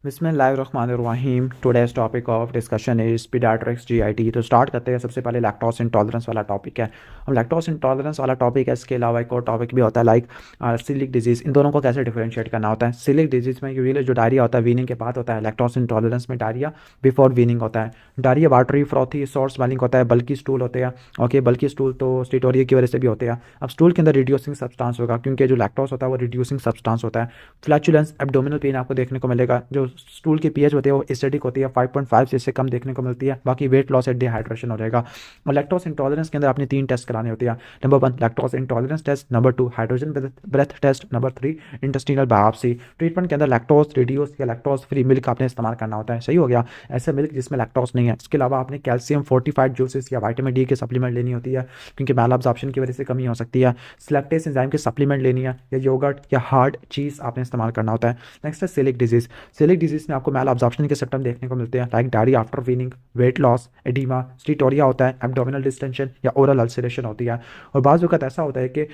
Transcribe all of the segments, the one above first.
बिस्मिल्लाहिर्रहमानिर्रहीम। Today's topic of discussion is paediatrics GIT. तो start करते हैं। सबसे पहले लैक्टोज इंटॉलरेंस वाला टॉपिक है। हम लैक्टोज इंटॉलरेंस वाला टॉपिक है, इसके अलावा एक और टॉपिक भी होता है लाइक सिलिक डिजीज़। इन दोनों को कैसे डिफरेंशिएट करना होता है। सिलिक डिजीज़ में यूजुअली जो डायरिया होता है वीनिंग के बाद होता है। लैक्टोज इंटॉलरेंस में डायरिया बिफोर वीनिंग होता है। Diarrhoea watery frothy short smelling होता है, बल्कि स्टूल होते हैं। ओके, बल्कि स्टूल तो स्टीटोरिया की वजह से भी होते हैं। अब स्टूल के अंदर रिड्यूसिंग सब्सटेंस होगा, क्योंकि जो लैक्टोज होता है वो रिड्यूसिंग सब्सटेंस होता है। फ्लैचुलेंस एब्डोमिनल पेन आपको देखने को मिलेगा। जो स्टूल की पीएच होती है वो एसिडिक होती है, 5.5 से इससे कम देखने को मिलती है। बाकी वेट लॉस एंड डिहाइड्रेशन हो जाएगा। और लैक्टोज इंटॉलरेंस के अंदर आपने 3 टेस्ट कराने होते हैं। Number 1 lactose intolerance test, number 2 hydrogen breath test, number 3 intestinal biopsy. Treatment के अंदर लैक्टोज रिड्यूस या लैक्टोज फ्री मिल्क आपने इस्तेमाल करना होता है। सही हो गया, ऐसे मिल्क जिसमें लैक्टोज नहीं है। इसके अलावा आपने कैल्शियम फोर्टिफाइड जूसेस या विटामिन डी के सप्लीमेंट लेनी होती है, क्योंकि मैल अब्जॉर्प्शन की वजह से कमी हो सकती है। सेलेक्टेस एंजाइम के सप्लीमेंट लेनी है, या योगर्ट या हार्ड चीज़ आपने इस्तेमाल करना होता है। नेक्स्ट है सिलिक डिजीज़। सिलिक डिजीज़ में आपको मैल अब्जॉर्प्शन के सिम्टम देखने को मिलते हैं like diarrhoea after weaning, weight loss, oedema, steatorrhoea होता है, एब्डोमिनल डिस्टेंशन या ओरल अल्सरेशन होती है। और बाज़ वक़्त ऐसा होता है कि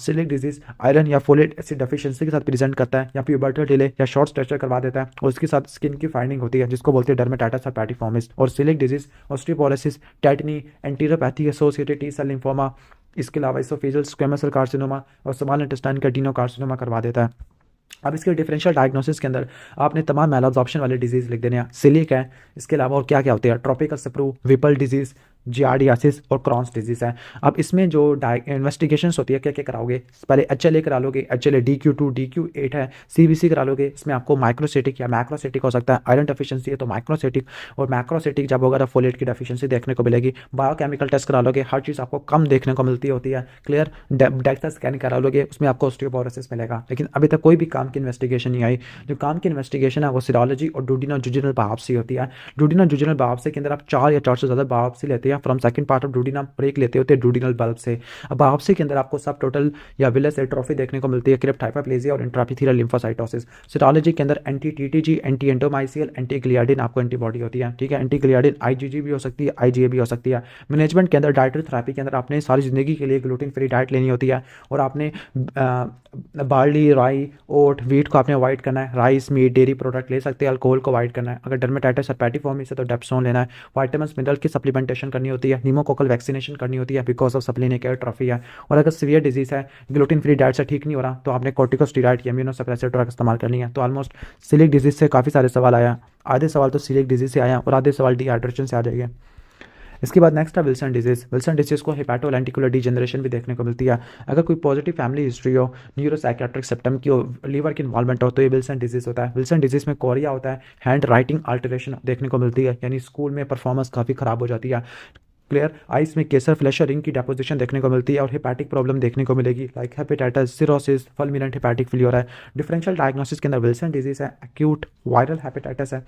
सिलिक डिजीज़ आयरन या फोलेट एसिड डेफिशिएंसी के साथ प्रेजेंट करता है, या प्यूबर्टल डिले या शॉर्ट स्ट्रेचर करवा देता है, और उसके साथ स्किन की फाइंडिंग होती है जिसको बोलते हैं डर्मेटाइटिस herpetiformis। और coeliac disease osteoporosis, tetany, enteropathy associated T cell lymphoma, इसके अलावा इसोफेजियल स्क्वेमस सेल कार्सिनोमा और स्मॉल इंटेस्टाइन का एडिनोकार्सिनोमा करवा देता है। अब इसके डिफरेंशियल डायग्नोसिस के अंदर आपने तमाम मैल अब्जॉर्प्शन वाले डिजीज़ लिख देने हैं। सिलिक है, इसके अलावा और क्या क्या होते हैं, tropical sprue, Vipul disease, giardiasis और क्रॉन्स डिजीज़ है। अब इसमें जो इन्वेस्टिगेशंस होती है, क्या क्या कराओगे, पहले HLA करा लोगे, HLA DQ2 DQ8 है। CBC करा लोगे, इसमें आपको माइक्रोसिटिक या मैक्रोसिटिक हो सकता है। आयरन डेफिशिएंसी है तो माइक्रोसिटिक, और मैक्रोसिटिक जब वगैरह फोलेट की डेफिशिएंसी देखने को मिलेगी। बायोकेमिकल टेस्ट करा लोगे, हर चीज़ आपको कम देखने को मिलती होती है। क्लियर, डेक्सा स्कैन करा लोगे, उसमें आपको ऑस्टियोपोरोसिस मिलेगा। लेकिन अभी तक कोई भी काम की इन्वेस्टिगेशन नहीं आई। जो काम की इन्वेस्टिगेशन है वो सीरोलॉजी और डूडिनल जुजिनल बायोप्सी होती है। डूडिनल जुजिनल बायोप्सी के अंदर आप 4 या 4 से ज़्यादा बायोप्सी लेते हैं फ्रॉम सेकंड पार्ट ऑफ डूडिनम, और एक लेते होते हैं डूडिनल बल्ब से। अब बायोप्सी के अंदर आपको सब टोटल या विलस एट्रोफी देखने को मिलती है, क्रिप्ट हाइपरप्लेजिया और इंट्रापिथेलियल लिम्फोसाइटोसिस। सीरोलॉजी के अंदर anti TTG, anti endomysial, anti gliadin आपको एंटीबॉडी होती है। ठीक है, एंटी ग्लियाडिन IgG भी हो सकती है, IgA भी हो सकती है। मैनेजमेंट के अंदर डाइटरी थेरेपी के अंदर आपने सारी ज़िंदगी के लिए ग्लूटेन फ्री डाइट लेनी होती है, और आपने बार्ली, राई, ओट, व्हीट को आपने अवॉइड करना है। राइस, मीट, डेयरी प्रोडक्ट ले सकते हैं। अल्कोहल को अवॉइड करना है। अगर डर्मेटाइटिस herpetiformis है तो डेप्सोन लेना है। वाइटामिन्स मिनरल की सप्लीमेंटेशन करनी होती है। न्यूमोकोकल वैक्सीनेशन करनी होती है बिकॉज ऑफ सप्लीनिक एट्रोफी है। और अगर सीवियर डिजीज़ है, ग्लूटेन फ्री डाइट से ठीक नहीं हो रहा, तो आपने कॉर्टिकोस्टेरॉइड या इम्यूनोसप्रेसिव ड्रग इस्तेमाल करनी है। तो ऑलमोस्ट सिलिक डिजीज़ से काफ़ी सारे सवाल आया। आधे सवाल तो सिलिक डिजीज़ से आया और आधे सवाल डिहाइड्रेशन से आ जाएंगे। इसके बाद नेक्स्ट है विल्सन डिजीज़। विल्सन डिजीज़ को हेपेटोलेंटिकुलर डिजेनरेशन भी देखने को मिलती है। अगर कोई पॉजिटिव फैमिली हिस्ट्री हो, न्यूरोसाइकेट्रिक सिम्टम की हो, लीवर की इन्वॉल्वमेंट हो, तो ये विल्सन डिजीज़ होता है। विल्सन डिजीज़ में कोरिया होता है, हैंड राइटिंग अल्टरेशन देखने को मिलती है, यानी स्कूल में परफॉर्मेंस काफ़ी ख़राब हो जाती है। क्लियर, आइस में केसर फ्लैश रिंग की डेपोजिशन देखने को मिलती है, और हेपेटिक प्रॉब्लम देखने को मिलेगी like hepatitis, cirrhosis, fulminant hepatic failure है। डिफरेंशियल डायग्नोसिस के अंदर विल्सन डिजीज़ है, एक्यूट वायरल हेपेटाइटिस है।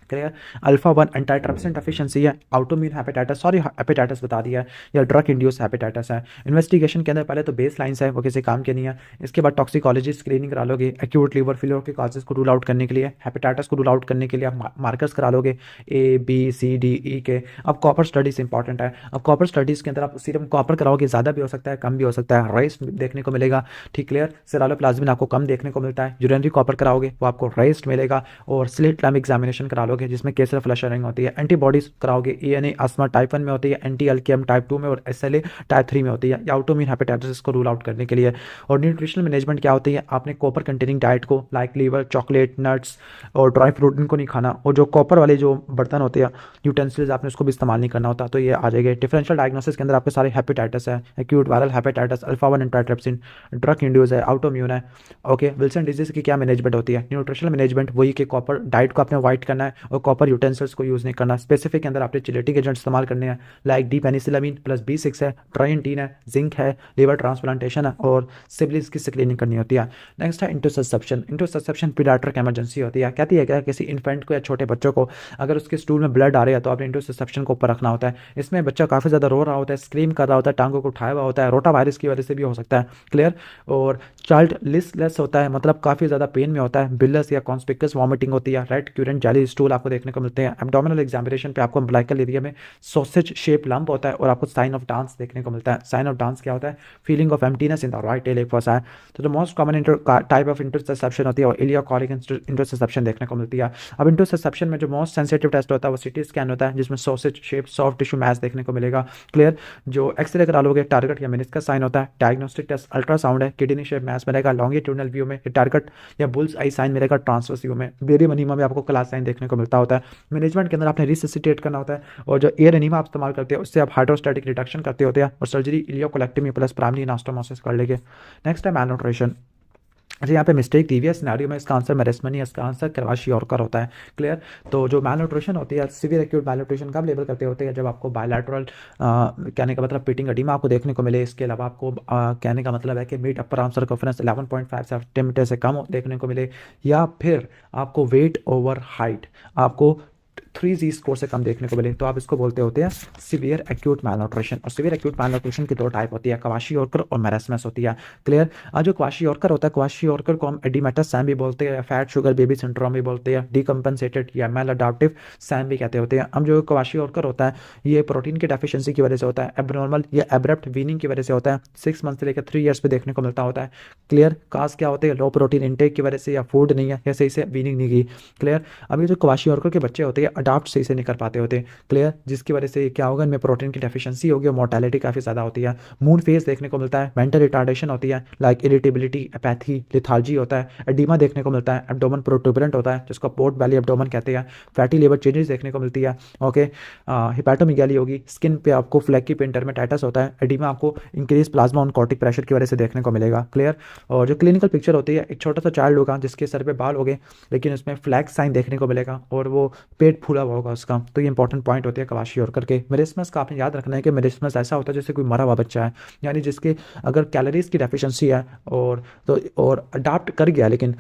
क्लियर, अल्फा 1 एंटीट्रिप्सिन डेफिशिएंसी है, ऑटोइम्यून हेपेटाइटिस, सॉरी हेपेटाइटिस बता दिया है, या ड्रग इंड्यूस हेपेटाइटिस है। इन्वेस्टिगेशन के अंदर पहले तो बेस लाइन्स है, वो किसी काम के नहीं है। इसके बाद टॉक्सिकोलॉजी स्क्रीनिंग करा लोगे, एक्यूट लीवर फेलियर के काजेस को रूल आउट करने के लिए, हेपेटाइटिस को रूल आउट करने के लिए आप मार्कर्स करा लोगे ABCDE के। अब कॉपर स्टडीज इंपॉर्टेंट है। अब कॉपर स्टडीज़ के अंदर आप सीरम कॉपर कराओगे, ज़्यादा भी हो सकता है, कम भी हो सकता है। राइस देखने को मिलेगा, ठीक। क्लियर, सेरालोप्लाज्मिन आपको कम देखने को मिलता है। यूरिनरी कॉपर कराओगे वो आपको राइस मिलेगा। और स्लिट लैम्प एग्जामिनेशन करा लोगे, जिसमें केसर फ्लशरिंग होती है। एंटीबॉडीज कराओगे, ENA अस्थमा टाइप 1 में होती है, एंटी एल्केम टाइप 2 में, और SLA टाइप 3 में होती है, या ऑटोइम्यून हेपेटाइटिस को रूल आउट करने के लिए। और न्यूट्रिशनल मैनेजमेंट क्या होती है, आपने कॉपर कंटेनिंग डाइट को लाइक लीवर, चॉकलेट, नट्स और ड्राई फ्रूट इनको नहीं खाना, और जो कॉपर वाले जो बर्तन होते हैं, यूटेंसिल्स, आपने उसको भी इस्तेमाल नहीं करना होता। तो ये आ जाएगा। डिफरेंशियल डायग्नोसिस के अंदर आपके सारे हेपेटाइटिस है, acute viral hepatitis, alpha 1 antitrypsin, drug induce है, ऑटोइम्यून है। ओके, विल्सन डिजीज की क्या मैनेजमेंट होती है, न्यूट्रिशनल मैनेजमेंट वही कि कॉपर डाइट को आपने अवॉइड करना है, और कॉपर यूटेंसिल्स को यूज़ नहीं करना। स्पेसिफिक के अंदर आपने चिलेटिक एजेंट इस्तेमाल करने हैं लाइक डी पेनिसिलामिन प्लस B6 है, ट्राइंटीन है, जिंक है, लीवर ट्रांसप्लांटेशन है, और सिबलिस की स्क्रीनिंग करनी होती है। नेक्स्ट है इंटरसेप्शन। इंटरसेप्शन पीडियाट्रिक इमरजेंसी होती है। कहती है क्या, किसी इन्फेंट को या छोटे बच्चों को अगर उसके स्टूल में ब्लड आ रहा है तो आपने इंटरसेप्शन को ऊपर रखना होता है। इसमें बच्चा काफ़ी ज़्यादा रो रहा होता है, स्क्रीम कर रहा होता है, टांगों को उठाया हुआ होता है, रोटा वायरस की वजह से भी हो सकता है। क्लियर, और चाइल्ड लिस्टलेस होता है, मतलब काफ़ी ज़्यादा पेन में होता है, बिलस या कॉन्स्पिकस वॉमिटिंग होती है, रेड क्यूरेंट जेली स्टूल एग्जाम्पल आपको देखने को मिलते हैं। एब्डोमिनल एग्जामिनेशन पे आपको अम्बिलिकल एरिया में सॉसेज शेप लंप होता है और आपको साइन ऑफ डांस देखने को मिलता है। साइन ऑफ डांस क्या होता है? Feeling of emptiness in the right tail एक फंसा है। तो the most common type of interception होती है और इलियोकॉरिक इंटरसेप्शन देखने को मिलती है। अब इंटरसेप्शन में जो मोस्ट सेंसिटिव टेस्ट होता है वो सीटी स्कैन होता है, जिसमें sausage shape soft tissue match देखने को मिलेगा। क्लियर। जो एक्सरे करा लोगे टारगेट या मेनिस्कस साइन होता है। डायग्नोस्टिक टेस्ट अल्ट्रासाउंड है, किडनी शेप मैच मिलेगा लॉन्गिट्यूडनल व्यू में, टारगेट या बुल्स आई साइन मिलेगा ट्रांसवर्स व्यू में। बेरियम एनीमा में आपको क्लास साइन देखने को मिलता होता है। मैनेजमेंट के अंदर आपने रिससिटेट करना होता है और जो एयर एनीमा आप इस्तेमाल करते हैं उससे आप हाइड्रोस्टैटिक रिडक्शन करते होते हैं और सर्जरी इलियोकोलेक्टमी प्लस प्राइमरी एनास्टोमोसिस कर लेंगे। नेक्स्ट है मैलन्यूट्रिशन। अच्छा, यहाँ पे मिस्टेक दी हुई है सिनेरियो में, इसका आंसर मेरेस्मनी है, इसका आंसर क्वाशियोरकर होता है। क्लियर। तो जो मैलन्यूट्रिशन होती है, सिवियर एक्यूट मैलन्यूट्रिशन कब लेबल करते होते हैं? जब आपको बायलैटरल कहने का मतलब पिटिंग एडिमा आपको देखने को मिले। इसके अलावा आपको कहने का मतलब है कि mid upper arm circumference 11.5 centimetre से कम देखने को मिले, या फिर आपको वेट ओवर हाइट आपको 3G स्कोर से कम देखने को मिले, तो आप इसको बोलते होते हैं सीवियर एक्यूट मैलन्यूट्रिशन। और सीवियर एक्यूट मैलन्यूट्रिशन की दो टाइप होती है, क्वाशियोरकर और मैरेस्मस होती है। क्लियर। आज जो क्वाशियोरकर होता है, क्वाशियोरकर को हम एडिमेटस सैम भी बोलते हैं, फैट शुगर बेबी सिंड्रोम भी बोलते हैं, डीकम्पनसेटेड या मैल अडाप्टिव सैम भी कहते होते हैं। अब जो क्वाशियोरकर होता है ये प्रोटीन की डेफिशिएंसी की वजह से होता है, एबनॉर्मल या एब्रप्ट वीनिंग की वजह से होता है, 6 मंथ से लेकर 3 ईयर्स पे देखने को मिलता होता है। क्लियर। काज क्या होते हैं? लो प्रोटीन इंटेक की वजह से, या फूड नहीं है, या सही से वीनिंग नहीं की। क्लियर। अब ये जो क्वाशियोरकर के बच्चे होते हैं अडाप्ट सही से नहीं कर पाते होते। क्लियर। जिसकी वजह से क्या होगा, इनमें प्रोटीन की डेफिशिएंसी होगी और मोर्टेलिटी काफ़ी ज़्यादा होती है। मून फेस देखने को मिलता है, मेंटल रिटार्डेशन होती है लाइक इरिटेबिलिटी, एपैथी, लिथार्जी होता है, एडिमा देखने को मिलता है, एब्डोमन प्रोटूबरेंट होता है जिसको पोर्ट बेली एब्डोमन कहते हैं, फैटी लिवर चेंजेस देखने को मिलती है। ओके। हिपैटोमेगाली होगी, स्किन पे आपको फ्लैकी पेन डर्मेटाइटिस होता है, एडिमा आपको इंक्रीज प्लाज्मा ऑन कॉर्टिक प्रेशर की वजह से देखने को मिलेगा। क्लियर। और जो क्लिनिकल पिक्चर होती है, एक छोटा सा चाइल्ड होगा जिसके सर पे बाल होंगे लेकिन उसमें फ्लैग साइन देखने को मिलेगा और वो पेट फूला हुआ होगा उसका। तो ये इंपॉर्टेंट पॉइंट होती है क्वाशियोरकर के। मेरिस्मस का आपने याद रखना है कि मेरिस्मस ऐसा होता है जैसे कोई मरा हुआ बच्चा है, यानी जिसके अगर कैलोरीज की डेफिशिएंसी है और अडाप्ट कर गया लेकिन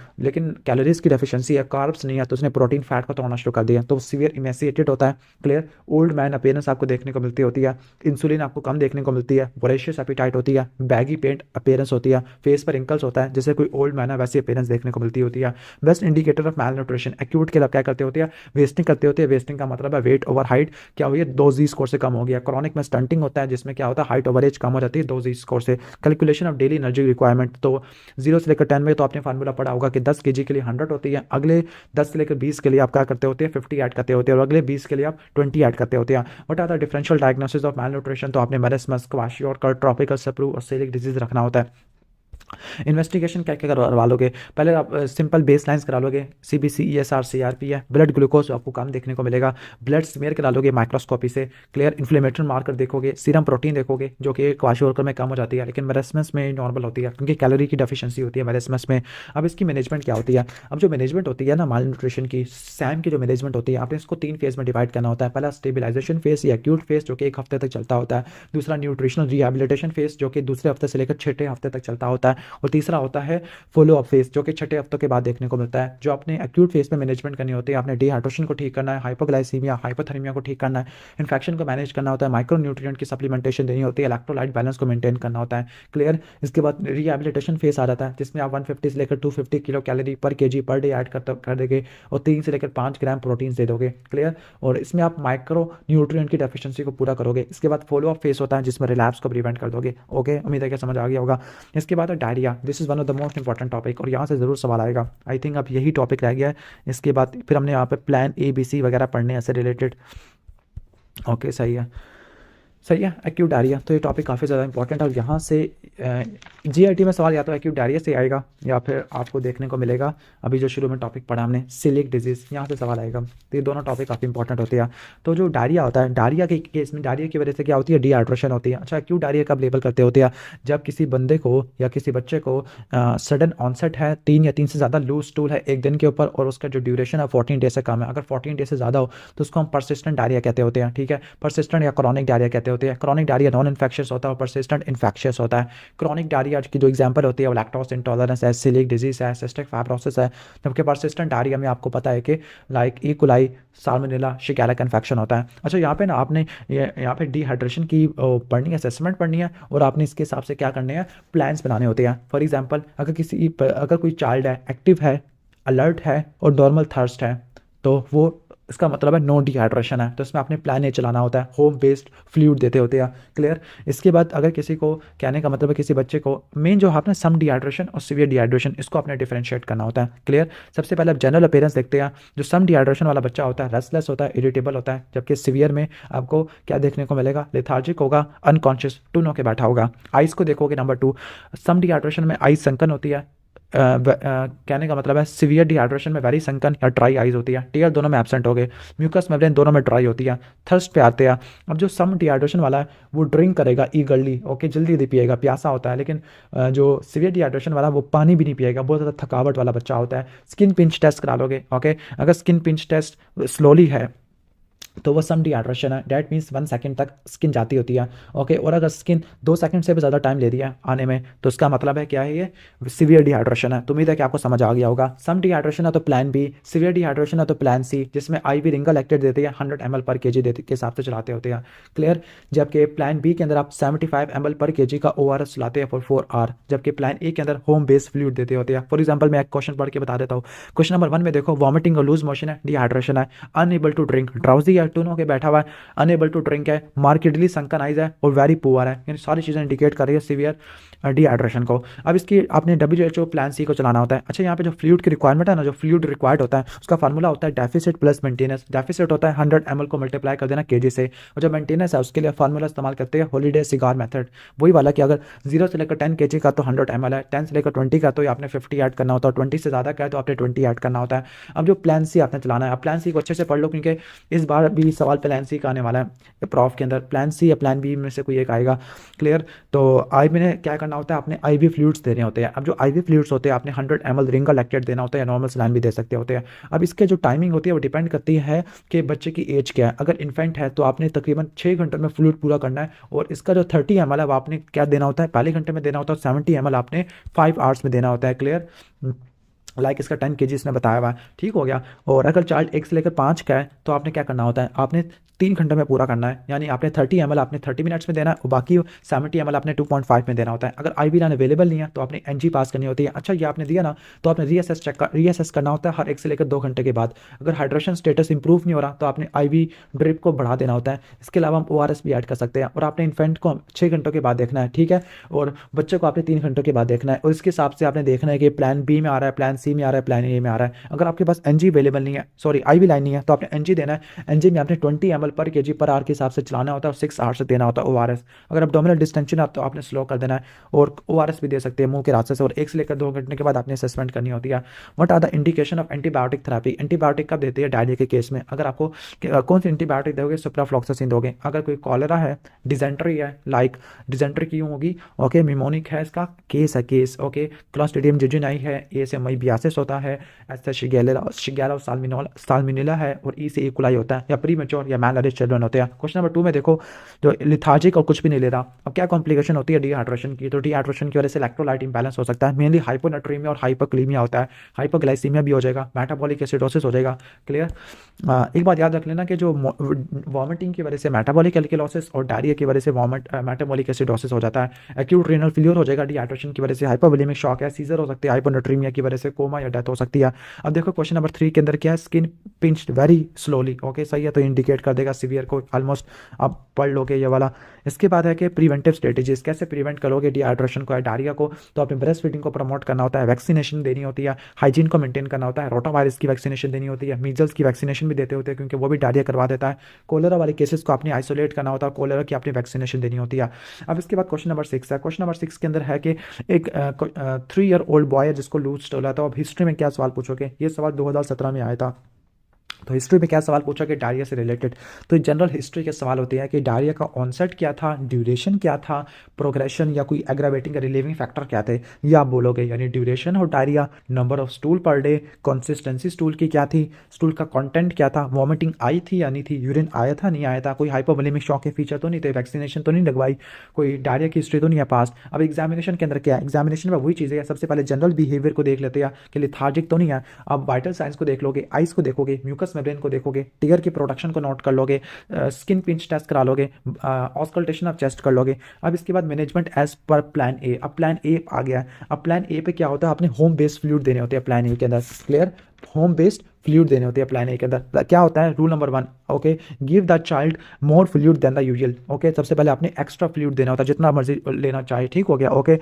कैलोरीज की डेफिशिएंसी है, कार्ब्स नहीं है, तो उसने प्रोटीन फैट को तोड़ना शुरू कर दिया, तो सीवियर इमेसिएटेड होता है। क्लियर। ओल्ड मैन अपीयरेंस आपको देखने को मिलती होती है, इंसुलिन आपको कम देखने को मिलती है, वोरेशियस एपिटाइट होती है, बैगी पेंट अपीयरेंस होती है, फेस पर रिंकल्स होता है, जैसे कोई ओल्ड मैन है वैसी अपीयरेंस देखने को मिलती होती है। Best indicator of malnutrition acute के लिए क्या करते होते हैं? वेस्टिंग करते होते हैं। वेस्टिंग का मतलब है वेट ओवर हाइट क्या हुई है, 2G स्कोर से कम हो गया। क्रॉनिक में स्टंटिंग होता है जिसमें क्या होता है, हाइट ओवर एज कम हो जाती है 2G स्कोर से। Calculation of daily energy requirement, तो 0 से लेकर 10 में तो आपने फार्मूला पढ़ा होगा कि 10 kg के लिए 100 होती है, अगले 10 से लेकर 20 के लिए आप क्या करते होते हैं, 50 ऐड करते होते हैं, और अगले 20 के लिए आप 20 ऐड करते होते हैं। What are the differential diagnosis of malnutrition? तो आपने मेरिस्मस, क्वाशियोरकर, ट्रॉपिकल सप्रू और सेलिक डिजीज रखना होता है। इन्वेस्टिगेशन क्या क्या करवा लोगे? पहले आप सिंपल बेस लाइन्स करा लोगे, CBC, ESR, CRP है। ब्लड ग्लूकोज आपको कम देखने को मिलेगा। ब्लड स्मेयर करा लोगे माइक्रोस्कोपी से। क्लियर। इन्फ्लेमेटरी मार्कर देखोगे, सीरम प्रोटीन देखोगे जो कि क्वाशियोरकर में कम हो जाती है लेकिन मेरिस्मस में नॉर्मल होती है क्योंकि कैलोरी की डेफिशिएंसी होती है मेरिस्मस में। अब इसकी मैनेजमेंट क्या होती है? अब जो मैनेजमेंट होती है ना माल न्यूट्रिशन की, सैम की जो मैनेजमेंट होती है, आपने इसको 3 फेज में डिवाइड करना होता है। पहला स्टेबिलाइजेशन फेज या एक्यूट फेज जो कि 1 हफ्ते तक चलता होता है। दूसरा न्यूट्रिशनल रिहेबिलिटेशन फेज जो कि दूसरे हफ्ते से लेकर 6ठे हफ्ते तक चलता होता है। और तीसरा होता है फॉलो अप फेज जो कि 6ठे हफ्तों के बाद देखने को मिलता है। जो आपने एक्यूट फेज में मैनेजमेंट करनी होती है, आपने डिहाइड्रेशन को ठीक करना है, हाइपोग्लाइसीमिया, हाइपोथर्मिया को ठीक करना है, इन्फेक्शन को मैनेज करना होता है, माइक्रो न्यूट्रिएंट की सप्लीमेंटेशन देनी होती है, इलेक्ट्रोलाइट बैलेंस को मेंटेन करना होता है। क्लियर। इसके बाद रिहेबिलिटेशन फेज आ जाता है जिसमें आप 150 से लेकर 250 किलो कैलोरी पर केजी पर डे ऐड कर देंगे और 3 से लेकर 5 ग्राम प्रोटीन दे दोगे। क्लियर। और इसमें आप माइक्रो न्यूट्रिएंट की डेफिशिएंसी को पूरा करोगे। इसके बाद फॉलो अप फेज होता है जिसमें रिलैप्स को प्रिवेंट कर दोगे। ओके, उम्मीद है कि समझ आ गया होगा। इसके बाद diarrhoea, this is one of the most important topic और यहाँ से ज़रूर सवाल आएगा। आई थिंक अब यही टॉपिक रह गया है। इसके बाद फिर हमने यहाँ पे प्लान ABC वगैरह पढ़ने ऐसे रिलेटेड। ओके, सही है। सही है। एक्यूट डायरिया, तो ये टॉपिक काफ़ी ज़्यादा इंपॉर्टेंट है और यहाँ से GIT में सवाल या तो एक्यूट डायरिया से आएगा या फिर आपको देखने को मिलेगा अभी जो शुरू में टॉपिक पढ़ा हमने सिलिक डिजीज़, यहाँ से सवाल आएगा। तो ये दोनों टॉपिक काफ़ी इंपॉर्टेंट होते हैं। तो जो डायरिया होता है, डायरिया के केस में डायरिया की वजह से क्या होती है, डिहाइड्रेशन होती है। अच्छा, एक्यूट डायरिया कब लेबल करते होते हैं? जब किसी बंदे को या किसी बच्चे को सडन ऑनसेट है, 3 या 3 से ज़्यादा लूज स्टूल है एक दिन के ऊपर और उसका जो ड्यूरेशन है 14 डेज से कम है। अगर 14 डेज से ज़्यादा हो तो उसको हम परसिस्टेंट डायरिया कहते होते हैं। ठीक है, परसिस्टेंट या क्रॉनिक डायरिया कहते होते हैं। क्रॉनिक डायरिया नॉन इन्फेक्शियस होता है और परसिस्टेंट इन्फेक्शियस होता है। क्रॉनिक डायरिया की जो एग्जांपल होती है वो लैक्टोज इंटॉलरेंस है, सिलिक डिजीज है, सिस्टिक फाइब्रोसिस है। जबकि परसिस्टेंट डायरिया में आपको पता है कि like E coli, salmonella, Shigella का इन्फेक्शन होता है। अच्छा, यहाँ पे ना आपने यहाँ पे डिहाइड्रेशन की पढ़नी है, असेसमेंट पढ़नी है और आपने इसके हिसाब से क्या करने हैं, प्लान्स बनाने होते हैं। फॉर एग्जाम्पल अगर कोई चाइल्ड है, एक्टिव है, अलर्ट है और नॉर्मल थर्स्ट है तो वो इसका मतलब है नो डिहाइड्रेशन है, तो इसमें आपने प्लान ए चलाना होता है, होम बेस्ड फ्लूइड देते होते हैं। क्लियर। इसके बाद अगर किसी को कहने का मतलब है किसी बच्चे को मेन जो आपने सम डिहाइड्रेशन और सीवियर डिहाइड्रेशन इसको आपने डिफरेंशिएट करना होता है। क्लियर। सबसे पहले आप जनरल अपीयरेंस देखते हैं। जो सम डिहाइड्रेशन वाला बच्चा होता है रेस्टलेस होता है, इरिटेबल होता है, जबकि सीवियर में आपको क्या देखने को मिलेगा, लेथार्जिक होगा, अनकॉन्शियस, टून होकर बैठा होगा। आइस को देखोगे नंबर 2, सम डिहाइड्रेशन में आइस संकन होती है, कहने का मतलब है सीवियर डिहाइड्रेशन में वेरी संकन या ड्राई आइज होती है, टीयर दोनों में एब्सेंट हो गए, म्यूकस मेम्ब्रेन दोनों में ड्राई होती है। थर्स्ट पे आते हैं। अब जो सम डिहाइड्रेशन वाला है वो ड्रिंक करेगा ईगरली, ओके, जल्दी जल्दी पिएगा, प्यासा होता है, लेकिन जो सीवियर डिहाइड्रेशन वाला वो पानी भी नहीं पिएगा, बहुत ज़्यादा थकावट वाला बच्चा होता है। स्किन पिंच टेस्ट करा लोगे, ओके, अगर स्किन पिंच टेस्ट स्लोली है तो वो सम डिहाइड्रेशन है, डैट मीन्स 1 सेकंड तक स्किन जाती होती है, ओके, और अगर स्किन 2 सेकंड से भी ज़्यादा टाइम ले रही है आने में तो उसका मतलब है क्या है, ये सीवियर डिहाइड्रेशन है। तो उम्मीद है कि आपको समझ आ गया होगा। सम डिहाइड्रेशन है तो प्लान बी, सीवियर डिहाइड्रेशन है तो प्लान सी, जिसमें IV रिंगल एक्टेड देते हैं 100 ml पर kg के हिसाब से चलाते होते हैं। क्लियर। जबकि प्लान बी के अंदर आप 75 ml पर kg का ORS चलाते हैं फॉर 4 आवर, जबकि प्लान ए के अंदर होम बेस्ड फ्लूइड देते होते हैं। फॉर एग्जाम्पल मैं एक क्वेश्चन पढ़ के बता देता हूँ। क्वेश्चन नंबर 1 में देखो, वॉमिटिंग और लूज मोशन है, डिहाइड्रेशन है, अनएबल टू ड्रिंक, ड्राउजी है, टून होकर बैठा हुआ है, अनेबल टू ड्रिंक है, मार्केटली संकन आइज है और वेरी पुअर है, यानी सारी चीज़ें इंडिकेट कर रही है सीवियर डिहाइड्रेशन को। अब इसकी आपने WHO प्लान सी को चलाना होता है। अच्छा, यहाँ पे जो फ्लूइड की रिक्वायरमेंट है ना, जो फ्लूइड रिक्वायर्ड होता है उसका फार्मूला होता है डेफिसिट प्लस मेंटेनेंस। डेफिसिट होता है 100 ml को मल्टीप्लाई कर देना kg से, और जो मेंटेनेंस है उसके लिए फार्मूला इस्तेमाल करते हैं हॉलीडे सिगार मेथड, वही वाला कि अगर 0 से लेकर 10 kg का तो 100 ml है, 10 से लेकर 20 का तो आपने 50 ऐड करना होता है, 20 से ज़्यादा का है तो आपने 20 ऐड करना होता है। अब जो प्लान सी आपने चलाना है, अब प्लान सी को अच्छे से पढ़ लो, क्योंकि इस बार भी सवाल प्लान सी का आने वाला है प्रॉफ के अंदर, प्लान सी या प्लान बी में से कोई एक आएगा। क्लियर। तो आई में क्या करना होता है, आपने IV फ्लूइड्स देने होते हैं। अब जो IV फ्लूइड्स होते हैं आपने 100 ml रिंगल लैक्टेट देना होता है, या नॉर्मल सलाइन भी दे सकते होते हैं। अब इसके जो टाइमिंग होती है वो डिपेंड करती है कि बच्चे की एज क्या है। अगर इन्फेंट है तो आपने तकरीबन 6 घंटों में फ्लूइड पूरा करना है, और इसका जो 30 ml है वो आपने क्या देना होता है, पहले घंटे में देना होता है, 70 ml आपने 5 आवर्स में देना होता है। क्लियर। लाइक इसका 10 kg इसने बताया हुआ है, ठीक हो गया। और अगर चाइल्ड 1 से लेकर 5 का है तो आपने क्या करना होता है, आपने 3 घंटे में पूरा करना है, यानी आपने 30 ml आपने 30 मिनट्स में देना है और बाकी 70 ml आपने 2.5 में देना होता है। अगर IV लाइन अवेलेबल नहीं है तो आपने NG पास करनी होती है। अच्छा, ये आपने दिया ना तो आपने रीअसेस करना होता है हर 1 से लेकर 2 घंटे के बाद। अगर हाइड्रेशन स्टेटस इंप्रूव नहीं हो रहा तो आपने IV ड्रिप को बढ़ा देना होता है। इसके अलावा हम ORS भी ऐड कर सकते हैं, और आपने इन्फेंट को 6 घंटों के बाद देखना है, ठीक है, और बच्चे को आपने 3 घंटों के बाद देखना है, और इसके हिसाब से आपने देखना है कि प्लान बी में आ रहा है, प्लान सी में आ रहा है, प्लान ए में आ रहा है। अगर आपके पास NG अवेलेबल नहीं है, सॉरी IV लाइन नहीं है, तो आपने NG देना है। NG में आपने 20 ml पर kg पर आवर के हिसाब से चलाना होता है, और 6 आवर्स से देना होता है ORS। अगर एब्डोमिनल डिस्टेंशन है तो आपने स्लो कर देना है, और ORS भी दे सकते हैं मुंह के रास्ते से, और 1 से लेकर 2 घंटे के बाद आपने असेसमेंट करनी होती है। What are the indication of antibiotic therapy. Antibiotic कब देते हैं, डायरिया के केस में। अगर आपको कौन सी एंटीबायोटिक दोगे, सुप्राफ्लॉक्सासिन दोगे। अगर कोई कॉलेरा है, डिजेंट्री है, लाइक डिजेंट्री क्यों होगी, ओके, निमोनिक है, इसका केस है, केस, ओके, क्लॉस्ट्रिडियम जिजिनाई है, ए से मईबियासिस होता है, ऐसा शिगेला साल्मिनेला है, और ई से इकोलाई होता है, या प्रीमेच्योर या मैलनरिश चिल्ड्रन होते हैं। क्वेश्चन नंबर 2 में देखो, जो लिथार्जिक और कुछ भी नहीं ले रहा, अब क्या कॉम्प्लिकेशन होती है डिहाइड्रेशन की, तो डिहाइड्रेशन की वजह से इलेक्ट्रोलाइट इंबैलेंस हो सकता है, मेनली हाइपोनाट्रीमिया और हाइपोक्लीमिया होता है, हाइपोग्लाइसीमिया भी हो जाएगा, मेटाबॉलिक एसिडोसिस हो जाएगा। क्लियर। एक बात याद रख लेना कि जो वॉमिटिंग की वजह से मेटाबॉलिक एल्किलोसिस और डायरिया की वजह से मेटाबॉलिक एसिडोसिस हो जाता है, एक्यूट रीनल फेलियर हो जाएगा डिहाइड्रेशन की वजह से, हाइपोवोलेमिक शॉक है, सीजर हो सकती है हाइपोनाट्रीमिया की वजह से, कोमा या डेथ हो सकती है। अब देखो क्वेश्चन नंबर 3 के अंदर क्या है, skin pinched very slowly, okay, सही है, तो इंडिकेट कर देगा सीवियर को, ऑलमोस्ट आप पढ़ लोगे ये वाला। इसके बाद है कि प्रिवेंटिव स्ट्रेटेजीज, कैसे प्रिवेंट करोगे डिहाइड्रेशन को या डायरिया को, तो आपने ब्रेस्ट फीडिंग को प्रमोट करना होता है, वैक्सीनेशन देनी होती है, हाइजीन को मेंटेन करना होता है, रोटावायरस की वैक्सीनेशन देनी होती है, मीजल्स की वैक्सीनेशन भी देते होते हैं क्योंकि वो भी डायरिया करवा देता है, कोलेरा वाले केसेस को आपने आइसोलेट करना होता है, कोलेरा की आपने वैक्सीनेशन देनी होती है। अब इसके बाद क्वेश्चन नंबर 6 है। क्वेश्चन नंबर 6 के अंदर है कि एक 3 ईयर ओल्ड बॉय है जिसको लूज स्टोल आता है। अब हिस्ट्री में क्या सवाल पूछोगे, ये सवाल 2017 में आया था। तो हिस्ट्री में क्या सवाल पूछा कि डायरिया से रिलेटेड, तो जनरल हिस्ट्री के सवाल होते हैं कि डायरिया का ऑनसेट क्या था, ड्यूरेशन क्या था, प्रोग्रेशन या कोई एग्रावेटिंग रिलीविंग फैक्टर क्या थे, ये आप बोलोगे, यानी ड्यूरेशन और diarrhoea, number of stool per day, consistency stool की क्या थी, स्टूल का कंटेंट क्या था, वॉमिटिंग आई थी या नहीं थी, यूरिन आया था नहीं आया था, कोई हाइपोवोलेमिक शॉक के फीचर तो नहीं थे, वैक्सीनेशन तो नहीं लगवाई, कोई डायरिया की हिस्ट्री तो नहीं है पास्ट। अब एग्जामिनेशन के अंदर क्या है, एग्जामिनेशन में वही चीज़ें, सबसे पहले जनरल बिहेवियर को देख लेते हैं कि लिथार्जिक तो नहीं है, अब वाइटल साइंस को देख लोगे, आइस को देखोगे, म्यूकस मेम्ब्रेन को देखोगे, टीयर की प्रोडक्शन को नोट कर लोगे, स्किन पिंच टेस्ट करा लोगे, ऑस्कल्टेशन ऑफ चेस्ट कर लोगे। अब इसके बाद मैनेजमेंट एज पर प्लान ए। अब प्लान ए आ गया। अब प्लान ए पे क्या होता है, आपने होम बेस्ड फ्लूइड देने होते हैं प्लान ए के अंदर। क्लियर। होम बेस्ड फ्लूइड देने होते हैं प्लान ए के अंदर। क्या होता है rule number 1, okay, give the child more fluid than the usual. Okay, सबसे पहले आपने एक्स्ट्रा फ्लूइड देना होता है, जितना मर्जी लेना चाहे, ठीक हो गया। ओके,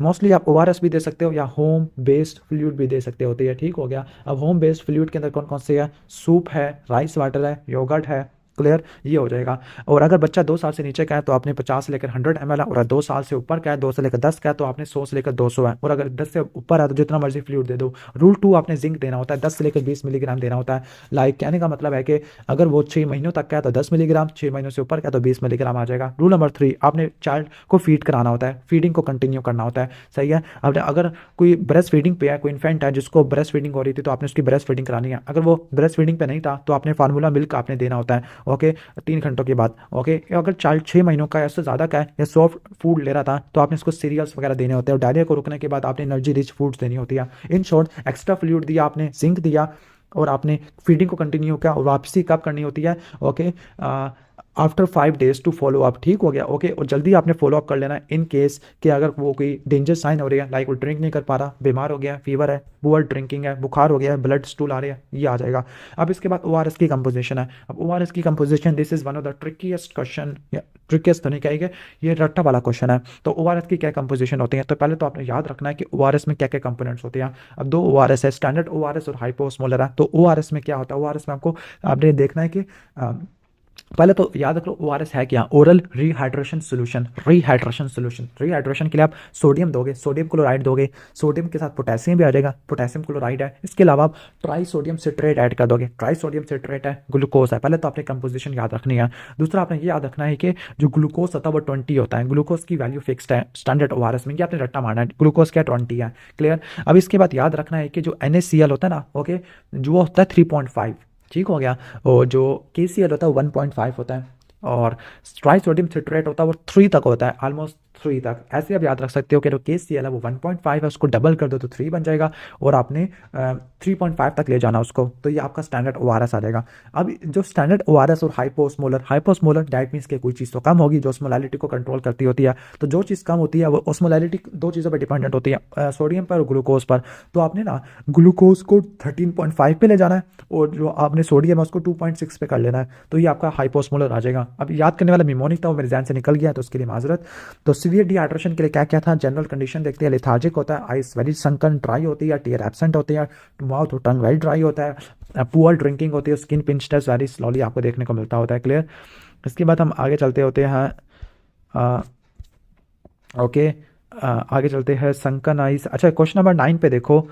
मोस्टली आप ओआरएस भी दे सकते हो या होम बेस्ड फ्लूइड भी दे सकते होते हैं, ठीक हो गया। अब होम बेस्ड फ्लूइड के अंदर कौन कौन से है, सूप है, राइस वाटर है, योगर्ट है, क्लियर, ये हो जाएगा। और अगर बच्चा 2 साल से नीचे का है तो आपने 50 से लेकर 100 ml है, और 2 साल से ऊपर का है 2 से लेकर 10 का है तो आपने 100 से लेकर 200 है, और अगर 10 से ऊपर है तो जितना मर्जी फ्लूइड दे दो। रूल 2, आपने जिंक देना होता है 10 से लेकर 20 मिलीग्राम देना होता है। लाइक कहने का मतलब है कि अगर वो 6 महीनों तक का है तो 10 मिलीग्राम, 6 महीनों से ऊपर का तो 20 मिलीग्राम आ जाएगा। रूल नंबर 3, आपने चाइल्ड को फीड कराना होता है, फीडिंग को कंटिन्यू करना होता है, सही है। अब अगर कोई ब्रेस्ट फीडिंग पे है, कोई इन्फेंट है जिसको ब्रेस्ट फीडिंग हो रही थी तो आपने उसकी ब्रेस्ट फीडिंग करानी है। अगर वो ब्रेस्ट फीडिंग पे नहीं था तो आपने फार्मूला मिल्क आपने देना होता है, ओके, 3 घंटों के बाद। ओके, अगर चाइल्ड 6 महीनों का या उससे ज़्यादा का है या सॉफ्ट फूड ले रहा था तो आपने उसको सीरियल्स वगैरह देने होते हैं, और डायरिया को रुकने के बाद आपने एनर्जी रिच फूड्स देनी होती है। इन शॉर्ट, एक्स्ट्रा फ्लूइड दिया आपने, जिंक दिया, और आपने फीडिंग को कंटिन्यू किया, और वापसी कब करनी होती है, okay, after 5 days to follow up, ठीक हो गया। ओके, और जल्दी आपने फॉलो अप कर लेना है इन केस कि अगर वो कोई डेंजर साइन हो रही है, लाइक वो ड्रिंक नहीं कर पा रहा, बीमार हो गया, फीवर है, पुअर ड्रिंकिंग है, बुखार हो गया है, ब्लड स्टूल आ रहे हैं, ये आ जाएगा। अब इसके बाद ओआरएस की कंपोजिशन है। अब ओआरएस की composition, this is one of the ट्रिकीस्ट question, या ट्रिकीस्ट तो नहीं कहेंगे, ये रट्टा वाला क्वेश्चन है। तो ओआरएस की क्या कंपोजिशन होती है, तो पहले तो आपने याद रखना है कि ओआरएस में क्या क्या कंपोनेंट्स होते हैं। अब 2 ओआरएस है, स्टैंडर्ड ओआरएस और हाइपोस्मोलर है। तो ओआरएस में क्या होता है, ओआरएस में आपको आपने देखना है कि पहले तो याद रखो ओआरएस है क्या, oral rehydration solution. Rehydration solution, rehydration के लिए आप सोडियम दोगे, सोडियम क्लोराइड दोगे, सोडियम के साथ पोटेशियम भी आ जाएगा, पोटेशियम क्लोराइड है। इसके अलावा आप ट्राई सोडियम सिट्रेट ऐड कर दोगे, ट्राई सोडियम सिट्रेट है, ग्लूकोज है। पहले तो आपने कंपोजिशन याद रखनी है। दूसरा आपने ये याद रखना है कि जो ग्लूकोज होता है वो 20 होता है, ग्लूकोज की वैल्यू फिक्स्ड है स्टैंडर्ड ओआरएस में, ये आपने रट्टा मारना है, ग्लूकोज क्या 20 है, क्लियर। अब इसके बाद याद रखना है कि जो NaCl होता है ना, ओके, जो होता है 3.5, ठीक हो गया। और जो KCl होता है 1.5 होता है, और ट्राइसोडियम सिट्रेट होता है वो 3 तक होता है, ऑलमोस्ट 3 तक। ऐसे आप याद रख सकते हो कि जो KCl है वो 1.5 है, उसको डबल कर दो तो 3 बन जाएगा, और आपने 3.5 तक ले जाना उसको, तो ये आपका स्टैंडर्ड ओआरएस आ जाएगा। अब जो स्टैंडर्ड ओआरएस और हाइपोस्मोलर, हाइपोस्मोलर दैट मीन्स कि कोई चीज़ तो कम होगी जो ऑस्मोलैरिटी को कंट्रोल करती होती है। तो जो चीज़ कम होती है वो ऑस्मोलैरिटी 2 चीज़ों पर डिपेंडेंट होती है, सोडियम पर और ग्लूकोज पर। तो आपने ना ग्लूकोज को 13.5 पे ले जाना है, और जो आपने सोडियम है उसको 2.6 पे कर लेना है, तो ये आपका हाइपोस्मोलर आ जाएगा। अब याद करने वाला मिमोनिक था, वो मेरे ध्यान से निकल गया, तो उसके लिए माजरत। तो सीवियर डिहाइड्रेशन के लिए क्या क्या था, जनरल कंडीशन देखते हैं, लेथार्जिक होता है, आइस वेरी सनकन, ड्राई होती है, टीयर एब्सेंट होती है, माउथ और टंग वेरी ड्राई होता है, पुअर ड्रिंकिंग होती है, स्किन पिंचनेस वेरी स्लोली आपको देखने को मिलता होता है, क्लियर। इसके बाद हम आगे चलते होते हैं, ओके, आगे चलते हैं, संकन आइस। अच्छा, क्वेश्चन नंबर 9 पे देखो,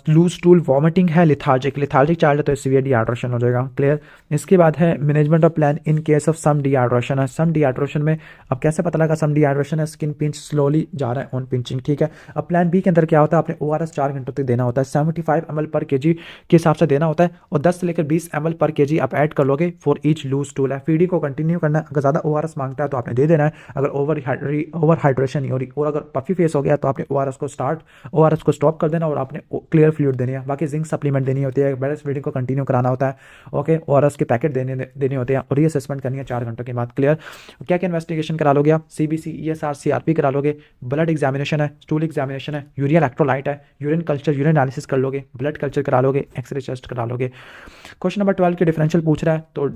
लूज स्टूल, वॉमिटिंग है, लिथार्जिक, लिथार्जिक चाइल्ड है तो सीवियर डिहाइड्रेशन हो जाएगा, क्लियर। इसके बाद है management of plan in case of some dehydration है। सम डिहाइड्रेशन में अब कैसे पता लगा सम डिहाइड्रेशन है, स्किन पिंच स्लोली जा रहा है ऑन पिंचिंग, ठीक है। अब प्लान बी के अंदर क्या होता है, आपने ओआरएस 4 घंटों तक देना होता है, 75 ml पर kg के हिसाब से देना होता है, और 10 से लेकर 20 ml पर kg आप ऐड कर लोगे फॉर ईच लूज स्टूल है। फीडिंग को कंटिन्यू करना है, अगर ज़्यादा ओआरएस मांगता है तो आपने दे देना है, अगर ओवर हाइड्रेशन नहीं हो रही और अगर पफी फेस हो गया तो आपने ओआरएस को स्टॉप कर देना, और आपने क्लियर फ्लूइड देनी है। बाकी जिंक सप्लीमेंट देनी होती है, ब्रेस्ट फीडिंग को कंटिन्यू कराना होता है, ओके, ओआरएस के पैकेट देने होते हैं, और रीअसेसमेंट करनी है 4 घंटों के बाद, क्लियर। क्या क्या इन्वेस्टिगेशन करा लोगे आप, CBC, ESR, CRP करा लोगे, ब्लड एग्जामिनेशन है, स्टूल एग्जामिनेशन है, यूरिया इलेक्ट्रोलाइट है, यूरिन कल्चर, यूरिन एनालिसिस कर लोगे, ब्लड कल्चर करा लोगे, एक्सरे चेस्ट करा लोगे। क्वेश्चन नंबर 12 के डिफरेंशियल पूछ रहा है, तो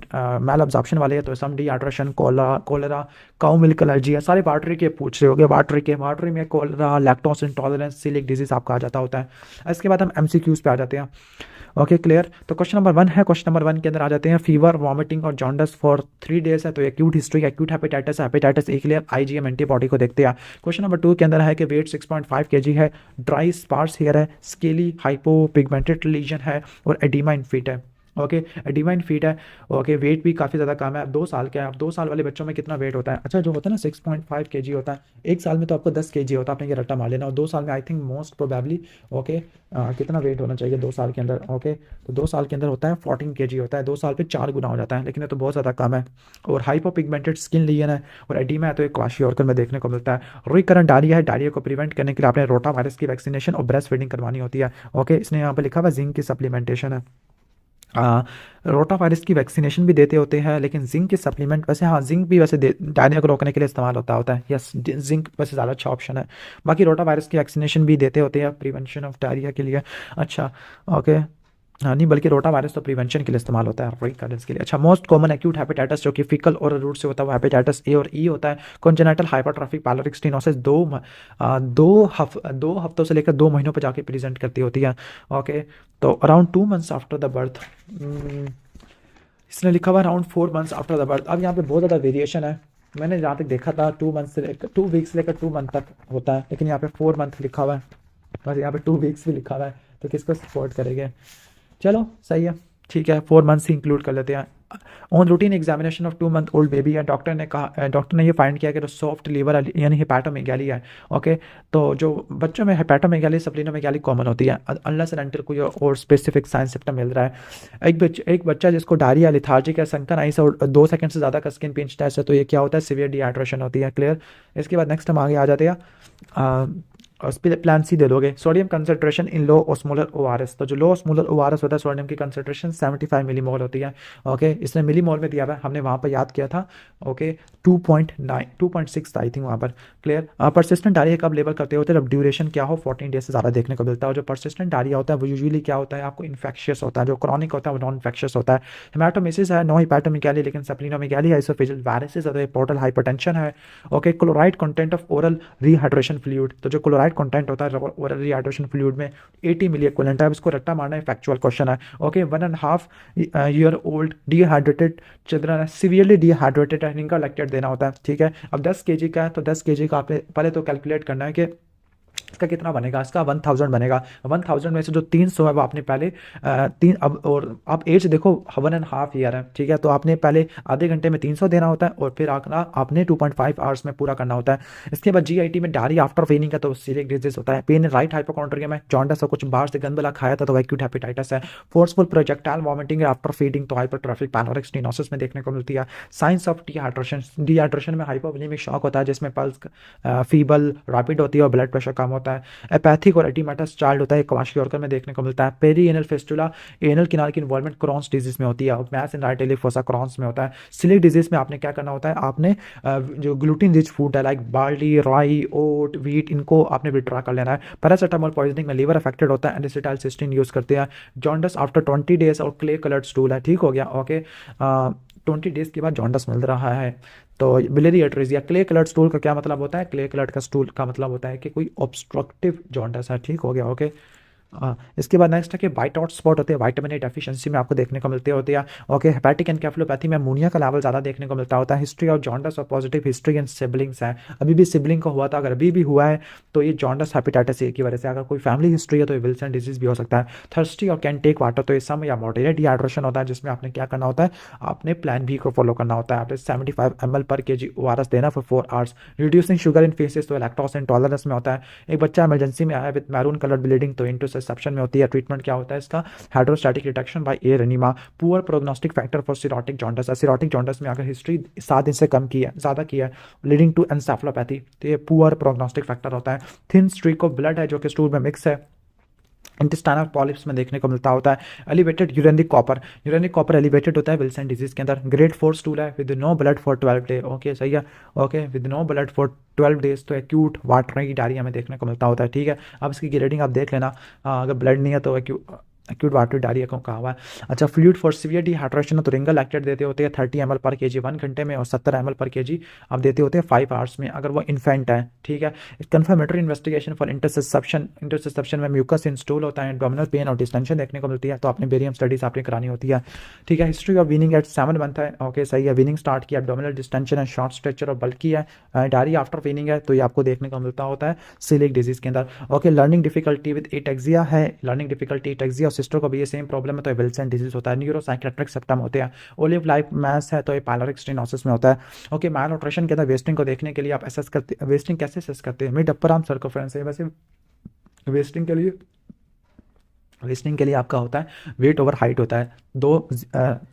मैल अब्जॉर्प्शन वाले है, तो some dehydration, cholera, cow milk allergy है, सारे वाटरी के पूछ रहे होगे, वाटरी में cholera, lactose intolerance, coeliac disease आपका आ जाता होता है। इसके बाद हम MCQs पे आ जाते हैं, ओके, क्लियर। तो क्वेश्चन नंबर 1 है, क्वेश्चन नंबर 1 के अंदर आ जाते हैं, फीवर, वॉमिटिंग और जॉन्डस फॉर 3 days है, तो एक्यूट हिस्ट्री, एक्यूट हेपेटाइटिस है, हेपेटाइटिस ए के लिए IgM एंटीबॉडी को देखते हैं। क्वेश्चन नंबर 2 के अंदर है कि वेट 6.5 kg है, ड्राई स्पार्स हेयर है, स्केली हाइपोपिगमेंटेड लीजन है, और एडिमा इन फीट है, ओके, एडिमा इन फीट है, ओके, वेट भी काफ़ी ज़्यादा कम है। अब 2 साल का है, अब 2 साल वाले बच्चों में कितना वेट होता है, अच्छा जो होता है ना 6.5 kg होता है, 1 साल में तो आपको 10 kg होता है, आपने ये रट्टा मार लेना, और 2 साल में I think most probably, okay, कितना वेट होना चाहिए 2 साल के अंदर, ओके, तो 2 साल के अंदर होता है 14 kg होता है, 2 साल पे 4 गुना हो जाता है, लेकिन ये तो बहुत ज़्यादा कम है। और हाइपोपिगमेंटेड स्किन लीजन है, और एडिमा है, तो एक क्वाशियोर्कर में देखने को मिलता है। रिकरेंट डायरिया है, डायरिया को प्रिवेंट करने के लिए आपने रोटा वायरस की वैक्सीनेशन और ब्रेस्ट फीडिंग करवानी होती है, ओके, इसने यहाँ पर लिखा हुआ जिंक की सप्लीमेंटेशन है। रोटा वायरस की वैक्सीनेशन भी देते होते हैं, लेकिन जिंक के सप्लीमेंट वैसे, हाँ, जिंक भी वैसे डायरिया को रोकने के लिए इस्तेमाल होता है, यस, जिंक वैसे ज़्यादा अच्छा ऑप्शन है। बाकी रोटा वायरस की वैक्सीनेशन भी देते होते हैं प्रिवेंशन ऑफ डायरिया के लिए। अच्छा, ओके, हाँ नहीं, बल्कि रोटा वायरस तो प्रिवेंशन के लिए इस्तेमाल होता है, रिकरेंस के लिए। अच्छा, मोस्ट कॉमन एक्यूट हेपेटाइटिस जो कि फीकल और रूट से होता है वो हेपेटाइटिस ए और ई होता है। कॉन्जेनिटल हाइपरट्रॉफिक पायलोरिक स्टेनोसिस दो हफ्तों से लेकर 2 महीनों पर जाके प्रेजेंट करती होती है। ओके, तो around 2 months after the birth, इसने लिखा हुआ around 4 months after the birth. अब यहाँ पे बहुत ज़्यादा वेरिएशन है। मैंने जहाँ तक देखा था 2 मंथ से लेकर 2 वीक्स से लेकर 2 मंथ तक होता है, लेकिन यहाँ पे 4 मंथ लिखा हुआ है। बस यहाँ पे 2 वीक्स भी लिखा हुआ है, तो किसको सपोर्ट करेंगे। चलो सही है, ठीक है, 4 मंथ्स ही इंक्लूड कर लेते हैं। On routine examination of 2 month old baby है, डॉक्टर ने ये फाइंड किया कि जो सॉफ्ट लीवर यानी हेपाटोमेगाली है। ओके, तो जो बच्चों में हेपाटोमेगाली सप्लीनोमेगाली कॉमन होती है, अनलेस एंड अनटिल कोई और स्पेसिफिक साइंस सिम्टम मिल रहा है। एक बच्चा जिसको डायरिया, लिथार्जिक या सनकन आइस और 2 सेकंड से ज़्यादा का स्किन पिंच टेस्ट है, तो ये क्या होता है, सीवियर डिहाइड्रेशन होती है। क्लियर। इसके बाद नेक्स्ट हम आगे आ जाते हैं। और प्लान सी दे दोगे। Sodium concentration in low osmolar ORS, तो जो लो ओस्मोलर ओआरएस होता है सोडियम की कंसंट्रेशन 75 मिलीमोल होती है। ओके, इसने मिलीमोल में दिया हुआ है, हमने वहाँ पर याद किया था। ओके, 2.9 2.6 था आई थिंक वहाँ पर। क्लियर। परसिस्टेंट डायरिया कब लेवल करते होते हैं, जब ड्यूरेशन क्या हो 14 डेज से ज़्यादा देखने को मिलता है। और जो परसिस्टेंट डायरिया होता है वो यूजुअली क्या होता है, आपको इन्फेक्शियस होता है। जो क्रॉनिक होता है वो नॉन इन्फेक्शियस होता है। हेमाटोमेसिस है, नो हेपाटोमेगाली, लेकिन सप्लीनोमेगाली, आइसोफेजियल वायरसेस है, पोर्टल हाइपरटेंशन है। Okay, chloride content of oral rehydration fluid, तो जो क्लोराइड कंटेंट होता है ओरल रिहाइड्रेशन फ्लूइड में 80 मिली इक्विवेलेंट है। अब इसको रट्टा मारना है, फैक्चुअल क्वेश्चन है। Okay, 1.5 year old dehydrated children है, सीवियरली डिहाइड्रेटेड है, इनका लैक्टेट देना होता है। ठीक है, अब 10 kg का है, तो 10 kg का आपने पहले तो कैलकुलेट करना है कि इसका कितना बनेगा, इसका 1000 बनेगा। 1000 में से जो 300 है वो आपने पहले तीन अब एज देखो 1.5 ईयर है। ठीक है, तो आपने पहले आधे घंटे में 300 देना होता है और फिर आंकड़ा आपने 2.5 आवर्स में पूरा करना होता है। इसके बाद जीआईटी में डायरी आफ्टर फीडिंग का तो सीरियस डिजीज होता है। पेन राइट हाइपोकॉन्ड्रिया में जॉन्डिस, कुछ बाहर से गंद वाला खाया था तो एक्यूट हेपेटाइटिस है। Forceful projectile vomiting after feeding तो हाइपरट्रॉफिक पैनोरिक स्टेनोसिस में देखने को मिलती है। साइंस ऑफ डिहाइड्रेशन में हाइपोवोलेमिक शॉक होता है, जिसमें पल्स फीबल रैपिड होती है और ब्लड प्रेशर कम होता है। एपैथिक और एडिमेटस चाइल्ड होता है, क्वाशियोर्कर में देखने को मिलता है। पेरी एनल फिस्टुला, एनल किनारे की इन्वॉल्वमेंट क्रॉन्स डिजीज में होती है, मैस एंड राइट एलिफोसा क्रॉन्स में होता है। सिलिक डिजीज में आपने क्या करना होता है, आपने जो ग्लूटीन रिच फूड है लाइक बार्ली, राई, ओट, वीट, इनको आपने विड्रा कर लेना है। पैरासिटामोल पॉइजनिंग में लीवर अफेक्टेड होता है, एसिटाइलसिस्टीन यूज करते हैं। जॉन्डस आफ्टर 20 डेज और क्ले कलर्ड स्टूल है, ठीक हो गया। ओके, 20 डेज के बाद जॉन्डस मिल रहा है। तो biliary atresia, clay coloured stool का क्या मतलब होता है, क्ले कलर्ड का स्टूल का मतलब होता है कि कोई ऑब्स्ट्रक्टिव जॉन्डस है, ठीक हो गया। ओके, इसके बाद नेक्स्ट है कि वाइट हॉट स्पॉट होते हैं, विटामिन ए डेफिशिएंसी में आपको देखने को मिलते होते हैं। ओके, हेपेटिक एनकेफेलोपैथी में अमोनिया का लेवल ज़्यादा देखने को मिलता होता है। हिस्ट्री ऑफ जॉन्डस और पॉजिटिव हिस्ट्री एंड सिबलिंग्स है, अभी भी सिबलिंग को हुआ था, अगर अभी भी हुआ है तो ये जॉन्डस हेपेटाइटिस ए की वजह से। अगर कोई फैमिली हिस्ट्री है तो ये विल्सन डिजीज भी हो सकता है। थर्स्टी और कैन टेक वाटर, तो ये सम या मॉडरेट डिहाइड्रेशन होता है, जिसमें आपने क्या करना होता है, आपने प्लान बी को फॉलो करना होता है। आपने 75 ml पर kg ORS देना for 4 hours. Reducing sugar in faces, तो लैक्टोज इंटॉलरेंस में होता है। एक बच्चा इमरजेंसी में आया विद मैरून कलर ब्लीडिंग, तो इंटरसेप्शन में होती है। ट्रीटमेंट क्या होता है इसका, hydrostatic reduction by air enema. Poor prognostic factor for cirrhotic jaundice, cirrhotic jaundice में अगर हिस्ट्री 7 दिन से कम की है, ज़्यादा की है, लीडिंग टू एन्सेफलोपैथी, तो ये पुअर प्रोग्नोस्टिक फैक्टर होता है। थिन स्ट्रीक ऑफ ब्लड है जो कि स्टूल में मिक्स है, इंटेस्टाइनल पॉलिप्स में देखने को मिलता होता है। एलिवेटेड यूरेनिक कॉपर एलिवेटेड होता है विल्सन डिजीज के अंदर। ग्रेड 4 स्टूल है with no blood for 12 day. Okay, सही है। Okay, with no blood for 12 days, तो एक्यूट वाटरी डायरिया में देखने को मिलता होता है। ठीक है, अब इसकी ग्रेडिंग आप देख लेना, अगर ब्लड नहीं है तो एक्यूट वाटरी डायरिया को कहा हुआ है। अच्छा, फ्लूइड फॉर सीवियर डिहाइड्रेशन है तो रिंगल लैक्टेट देते होते हैं 30 ml पर kg 1 घंटे में, और 70 ml पर kg आप देते होते हैं 5 आवर्स में, अगर वो इन्फेंट है। ठीक है, कन्फर्मेटरी इन्वेस्टिगेशन फॉर इंटरसेप्शन में म्यूकस इन स्टूल होता है, एब्डोमिनल पेन और डिस्टेंशन देखने को मिलती है, तो आपने बेरियम स्टडीज आपने करानी होती है। ठीक है, history of weaning at 7 month है। ओके, सही है, वीनिंग स्टार्ट किया, एब्डोमिनल डिस्टेंशन है, शॉर्ट स्ट्रेचर और बल्कि है। डायरी आफ्टर वीनिंग है, तो ये आपको देखने को मिलता होता है सिलिक डिजीज के अंदर। Okay, learning difficulty with ataxia है, लर्निंग डिफिकल्टी एटेक्सिया, और सिस्टर को भी ये सेम प्रॉब्लम है तो विल्सन डिजीज होता है। न्यूरोसाइकेट्रिक सिम्पटम होते हैं। ओलिव लाइफ मैस है तो ये पायलोरिक स्टेनोसिस में होता है। ओके, माल न्यूट्रिशन के अंदर वेस्टिंग को देखने के लिए आप एसेस करते, वेस्टिंग कैसे एसेस करते हैं, मिड अपर आर्म सर्कमफ्रेंस है। वैसे वेस्टिंग के लिए आपका होता है वेट ओवर हाइट होता है, 2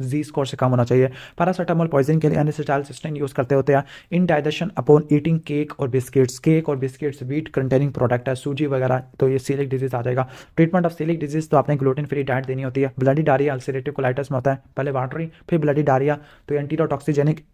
जी स्कोर से कम होना चाहिए। पैरासीटामोल पॉइजन के लिए एनेसिटाइलसिस्टीन यूज़ करते होते हैं। इनडाइजेशन अपॉन ईटिंग केक और बिस्किट्स व्हीट कंटेनिंग प्रोडक्ट है, सूजी वगैरह, तो ये सीलिक डिजीज आ जाएगा। ट्रीटमेंट ऑफ सीलिक डिजीज तो आपने ग्लूटेन फ्री डाइट देनी होती है। ब्लडी डायरिया अल्सरेटिव कोलाइटिस में होता है, पहले वाटरी फिर ब्लडी डायरिया, तो एंटीटॉक्सिजेनिक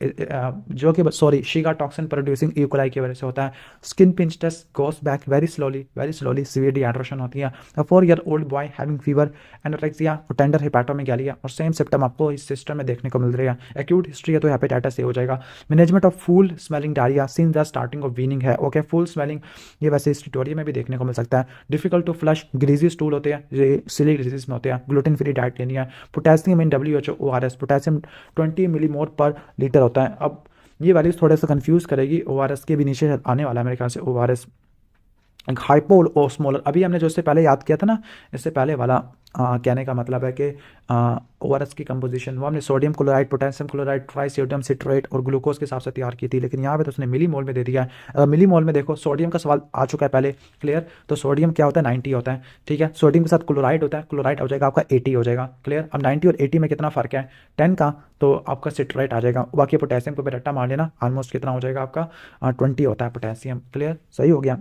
जो कि शीगा टॉक्सिन प्रोड्यूसिंग ईकोलाई की वजह से होता है। Skin pinch test goes back very slowly, severe dehydration होती है। 4 year old boy having fever, anorexia और टेंडर हेपाटोमेगालिया, और सेम सिम्टम आपको इस सिस्टम में देखने को मिल रही है। एक्यूट हिस्ट्री है तो हेपेटाइटिस ए हो जाएगा। Management of foul smelling diarrhoea since the starting of weaning है। ओके, फुल स्मेलिंग ये वैसे हिस्टोरिया में भी देखने को मिल सकता है। Difficult to flush greasy stool होते हैं, ये सिलिक डिजीज में होते हैं। ग्लूटेन फ्री डाइट लेनी है। Potassium in WHO ORS, potassium 20 millimole पर लीटर होता है। अब ये वैल्यूज थोड़ा सा कंफ्यूज करेगी, ORS के भी नीचे आने वाला है मेरे ख्याल से। ORS हाइपो ओस्मोलर, अभी हमने जो इससे पहले याद किया था ना, इससे पहले वाला कहने का मतलब है कि ORS की कंपोजिशन वो हमने sodium chloride, potassium chloride, trisodium citrate और ग्लूकोज के हिसाब से तैयार की थी, लेकिन यहाँ पे तो उसने मिली मोल में दे दिया है। मिली मोल में देखो, सोडियम का सवाल आ चुका है पहले, क्लियर। तो सोडियम क्या होता है, 90 होता है, ठीक है। सोडियम के साथ क्लोराइड होता है, क्लोराइड हो जाएगा आपका 80 हो जाएगा, क्लियर। अब 90 और 80 में कितना फर्क है, 10 का, तो आपका सिट्रेट आ जाएगा। बाकी पोटेशियम को भी रट्टा मार लेना, ऑलमोस्ट कितना हो जाएगा आपका 20 होता है पोटेशियम, क्लियर, सही हो गया।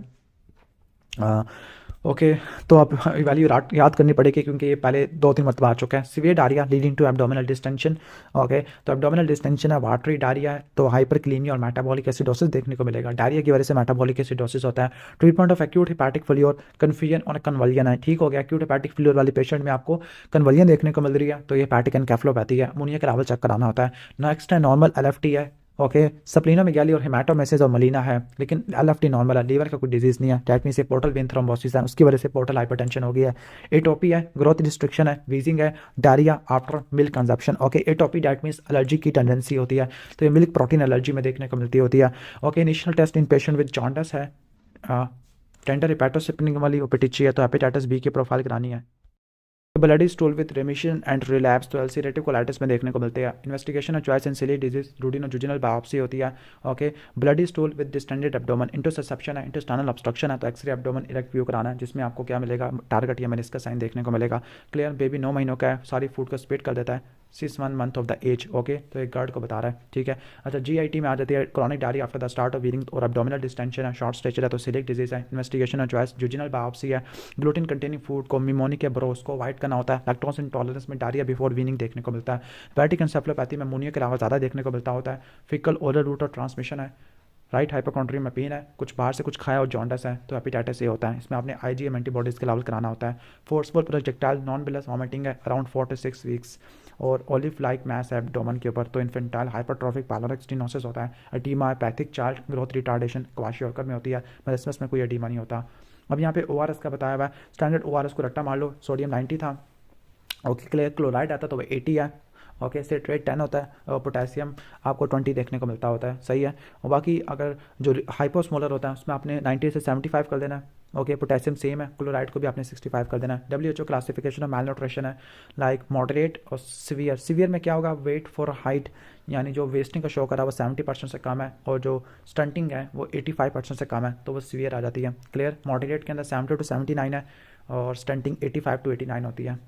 ओके, तो आप वैल्यू याद करनी पड़ेगी क्योंकि ये पहले 2-3 मरतबा आ चुका है। Severe diarrhoea leading to abdominal distension. Okay, तो एब्डोमिनल डिस्टेंशन है, वाटरी डायरिया है, तो हाइपरक्लीमिया और मेटाबॉलिक एसिडोसिस देखने को मिलेगा। डायरिया की वजह से मेटाबॉलिक एसिडोसिस होता है। Treatment of acute hepatic failure, confusion और कन्वल्जन है, ठीक हो गया। एक्यूट हेपेटिक फेल्योर वाले पेशेंट में आपको कन्वल्जन देखने को मिल रही है, तो ये हेपेटिक एनकेफेलोपैथी है, अमोनिया का लेवल चेक कराना होता है। नेक्स्ट है नॉर्मल LFT है। ओके, स्प्लीनोमेगाली और हेमाटोमेसिस और मलीना है, लेकिन LFT नॉर्मल है, लीवर का कोई डिजीज़ नहीं है। डेट मीन से पोर्टल वेन थ्रोम्बोसिस है, उसकी वजह से पोर्टल हाइपरटेंशन हो गया है। एटोपी है, ग्रोथ रिस्ट्रिक्शन है, वीजिंग है, diarrhoea after milk consumption. Okay, atopy that means allergy की टेंडेंसी होती है, तो ये मिल्क प्रोटीन एलर्जी में देखने को मिलती होती है। Okay, initial test in patient with jaundice है, टेंडर हेपेटोसिप्निक वाली ओपेटिची है, तो हेपेटाइटिस B की प्रोफाइल करानी है। Bloody stool with रेमिशन and relapse, तो अल्सरेटिव कोलाइटिस में देखने को मिलते हैं। इन्वेस्टिगेशन ऑफ चॉइस इन सिलिक डिजीज, रूटीन और जुजिनल बायोप्सी होती है। Okay, bloody stool with distended abdomen, interception है, इंटेस्टाइनल ऑब्स्ट्रक्शन है, तो एक्सरे एब्डोमेन इरेक्ट व्यू कराना है, जिसमें आपको क्या मिलेगा, टारगेट या मेनिस्कस साइन देखने को मिलेगा। क्लियर, बेबी 9 महीनों का है, सारी फूड को स्पिट कर देता है, 6 month of the age. Okay, तो एक गार्ड को बता रहा है, ठीक है। अच्छा, GIT में आ जाती है, chronic diarrhoea after the start of weaning और एब्डोमिनल डिस्टेंशन है, शॉर्ट स्ट्रेचर है, तो सिलिक डिजीज है। इन्वेस्टिगेशन ऑफ चॉइस जुजिनल बायोप्सी है। ग्लूटेन कंटेनिंग फूड को, मिमोनिक या ब्रोस को अवॉइड करना होता है। लैक्टोज इंटॉलरेंस में डायरिया बिफोर वीनिंग देखने को मिलता है। हेपेटिक एन्सेफेलोपैथी में अमोनिया के अलावा ज़्यादा देखने को मिलता होता है। फिकल ओरल रूट और ट्रांसमिशन है, राइट। हाइपोकॉन्ड्रिया में पेन है, कुछ बाहर से कुछ खाया और जॉन्डिस है, तो हेपेटाइटिस A होता है। इसमें आपने IgM एंटीबॉडीज़ के लेवल कराना होता है। Forceful projectile non bilious vomiting है, अराउंड 4 to 6 वीक्स, और ओलिव लाइक मैस है एब्डोमेन के ऊपर, तो इन्फेंटाइल हाइपरट्रॉफिक पायलोरिक स्टेनोसिस होता है। Oedema pathic child growth retardation kwashiorkor में होती है, मेरिस्मस में कोई एडीमा नहीं होता। अब यहाँ पे ORS का बताया हुआ है, स्टैंडर्ड ORS को रट्टा मार लो, सोडियम 90 था। ओके, क्लियर, क्लोराइड आता तो वो 80 है। ओके, सिट्रेट 10 होता है, और पोटेशियम आपको 20 देखने को मिलता होता है, सही है। और बाकी अगर जो हाइपोस्मोलर होता है उसमें आपने 90 से 75 कर देना है। ओके, पोटेशियम सेम है, क्लोराइड को भी आपने 65 कर देना है। WHO classification of malnutrition है, लाइक मॉडरेट और सीवियर। सीवियर में क्या होगा, वेट फॉर हाइट, यानी जो वेस्टिंग का शो करा वो 70% से कम है, और जो स्टंटिंग है वो 85% से कम है, तो वो सीवियर आ जाती है। क्लियर, मॉडरेट के अंदर 70 to 79 है, और स्टंटिंग 85 to 89 होती है।